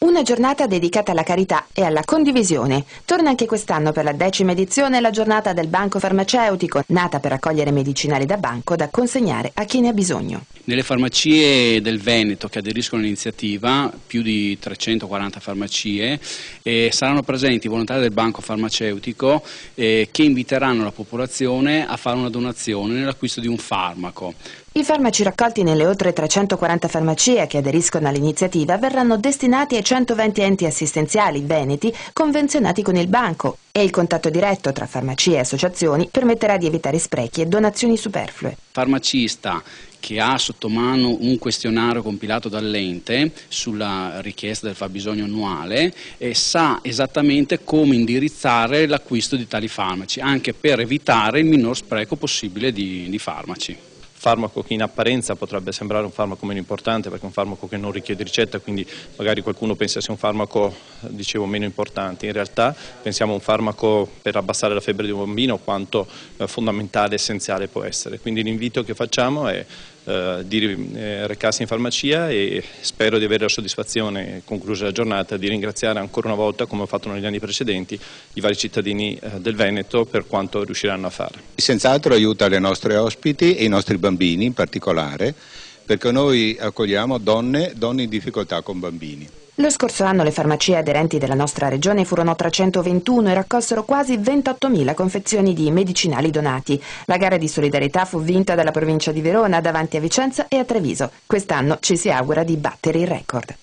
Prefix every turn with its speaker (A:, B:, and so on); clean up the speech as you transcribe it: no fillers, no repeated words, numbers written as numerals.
A: Una giornata dedicata alla carità e alla condivisione. Torna anche quest'anno per la 10ª edizione la giornata del banco farmaceutico, nata per raccogliere medicinali da banco da consegnare a chi ne ha bisogno.
B: Nelle farmacie del Veneto che aderiscono all'iniziativa, più di 340 farmacie, saranno presenti volontari del banco farmaceutico che inviteranno la popolazione a fare una donazione nell'acquisto di un farmaco.
A: I farmaci raccolti nelle oltre 340 farmacie che aderiscono all'iniziativa verranno destinati ai 120 enti assistenziali veneti convenzionati con il banco e il contatto diretto tra farmacie e associazioni permetterà di evitare sprechi e donazioni superflue.
B: Farmacista che ha sotto mano un questionario compilato dall'ente sulla richiesta del fabbisogno annuale sa esattamente come indirizzare l'acquisto di tali farmaci, anche per evitare il minor spreco possibile di farmaci.
C: Farmaco che in apparenza potrebbe sembrare un farmaco meno importante perché è un farmaco che non richiede ricetta, quindi magari qualcuno pensa sia un farmaco, dicevo, meno importante. In realtà pensiamo a un farmaco per abbassare la febbre di un bambino quanto fondamentale, essenziale può essere. Quindi l'invito che facciamo è di recarsi in farmacia e spero di avere la soddisfazione, conclusa la giornata, di ringraziare ancora una volta, come ho fatto negli anni precedenti, i vari cittadini del Veneto per quanto riusciranno a fare.
D: Senz'altro aiuta le nostre ospiti e i nostri bambini in particolare, perché noi accogliamo donne in difficoltà con bambini.
A: Lo scorso anno le farmacie aderenti della nostra regione furono 321 e raccolsero quasi 28.000 confezioni di medicinali donati. La gara di solidarietà fu vinta dalla provincia di Verona davanti a Vicenza e a Treviso. Quest'anno ci si augura di battere il record.